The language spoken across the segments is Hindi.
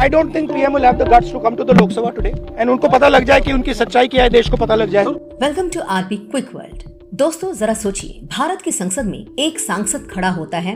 I don't think PM will have the guts to come to the Lok Sabha today and उनको पता लग जाए कि उनकी सच्चाई क्या है, देश को पता लग जाए। Welcome to RP quick world. दोस्तों जरा सोचिए, भारत की संसद में एक सांसद खड़ा होता है,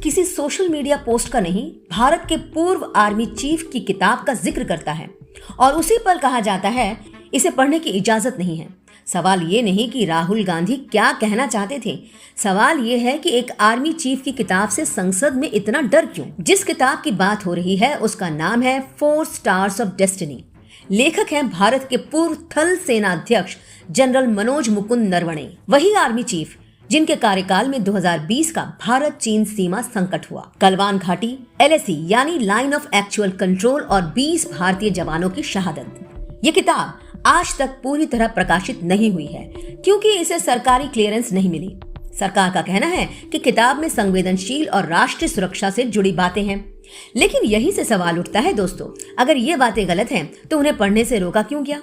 किसी सोशल मीडिया पोस्ट का नहीं, भारत के पूर्व आर्मी चीफ की किताब का जिक्र करता है और उसी पर कहा जाता है इसे पढ़ने की इजाजत नहीं है। सवाल ये नहीं कि राहुल गांधी क्या कहना चाहते थे, सवाल ये है कि एक आर्मी चीफ की किताब से संसद में इतना डर क्यों। जिस किताब की बात हो रही है उसका नाम है 4 स्टार्स ऑफ डेस्टिनी। लेखक हैं भारत के पूर्व थल सेना अध्यक्ष जनरल मनोज मुकुंद नरवणे, वही आर्मी चीफ जिनके कार्यकाल में 2020 का भारत चीन सीमा संकट हुआ। गलवान घाटी, LAC यानी लाइन ऑफ एक्चुअल कंट्रोल और 20 भारतीय जवानों की शहादत। ये किताब आज तक पूरी तरह प्रकाशित नहीं हुई है क्योंकि इसे सरकारी क्लियरेंस नहीं मिली। सरकार का कहना है कि किताब में संवेदनशील और राष्ट्रीय सुरक्षा से जुड़ी बातें हैं। लेकिन यही से सवाल उठता है दोस्तों, अगर ये बातें गलत हैं तो उन्हें पढ़ने से रोका क्यों गया,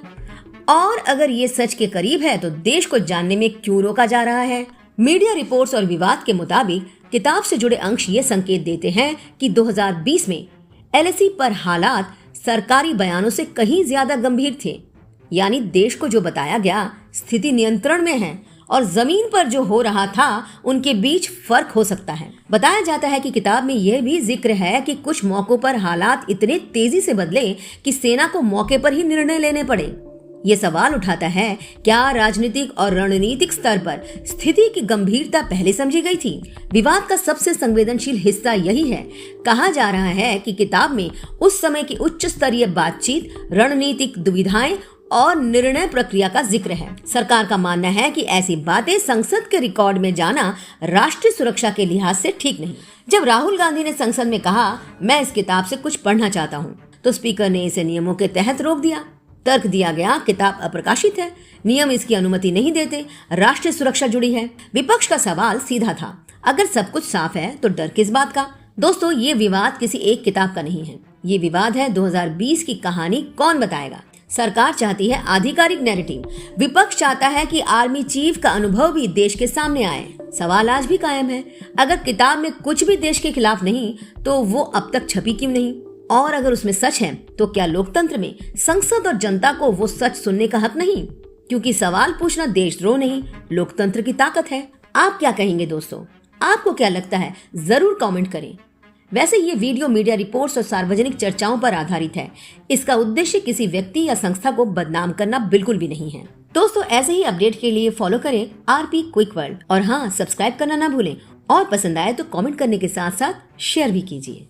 और अगर ये सच के करीब है तो देश को जानने में क्यों रोका जा रहा है। मीडिया रिपोर्ट्स और विवाद के मुताबिक किताब से जुड़े अंश ये संकेत देते हैं कि 2020 में LAC पर हालात सरकारी बयानों से कहीं ज्यादा गंभीर थे, यानी देश को जो बताया गया स्थिति नियंत्रण में है और जमीन पर जो हो रहा था उनके बीच फर्क हो सकता है। बताया जाता है कि किताब में यह भी जिक्र है कि कुछ मौकों पर हालात इतने तेजी से बदले कि सेना को मौके पर ही निर्णय लेने पड़े। ये सवाल उठाता है, क्या राजनीतिक और रणनीतिक स्तर पर स्थिति की गंभीरता पहले समझी गई थी। विवाद का सबसे संवेदनशील हिस्सा यही है। कहा जा रहा है कि किताब में उस समय की उच्च स्तरीय बातचीत, रणनीतिक दुविधाएं और निर्णय प्रक्रिया का जिक्र है। सरकार का मानना है कि ऐसी बातें संसद के रिकॉर्ड में जाना राष्ट्रीय सुरक्षा के लिहाज से ठीक नहीं। जब राहुल गांधी ने संसद में कहा मैं इस किताब से कुछ पढ़ना चाहता हूँ, तो स्पीकर ने इसे नियमों के तहत रोक दिया। तर्क दिया गया किताब अप्रकाशित है, नियम इसकी अनुमति नहीं देते, राष्ट्रीय सुरक्षा जुड़ी है। विपक्ष का सवाल सीधा था, अगर सब कुछ साफ है तो डर किस बात का। दोस्तों ये विवाद किसी एक किताब का नहीं है, ये विवाद है 2020 की कहानी कौन बताएगा। सरकार चाहती है आधिकारिक नैरेटिव, विपक्ष चाहता है कि आर्मी चीफ का अनुभव भी देश के सामने आए। सवाल आज भी कायम है, अगर किताब में कुछ भी देश के खिलाफ नहीं तो वो अब तक छपी क्यों नहीं, और अगर उसमें सच है तो क्या लोकतंत्र में संसद और जनता को वो सच सुनने का हक नहीं, क्योंकि सवाल पूछना देशद्रोह नहीं, लोकतंत्र की ताकत है। आप क्या कहेंगे दोस्तों, आपको क्या लगता है, जरूर कमेंट करें। वैसे ये वीडियो मीडिया रिपोर्ट्स और सार्वजनिक चर्चाओं पर आधारित है, इसका उद्देश्य किसी व्यक्ति या संस्था को बदनाम करना बिल्कुल भी नहीं है। दोस्तों ऐसे ही अपडेट के लिए फॉलो करें आरपी क्विक वर्ल्ड, और हाँ, सब्सक्राइब करना ना भूलें, और पसंद आए तो कमेंट करने के साथ साथ शेयर भी कीजिए।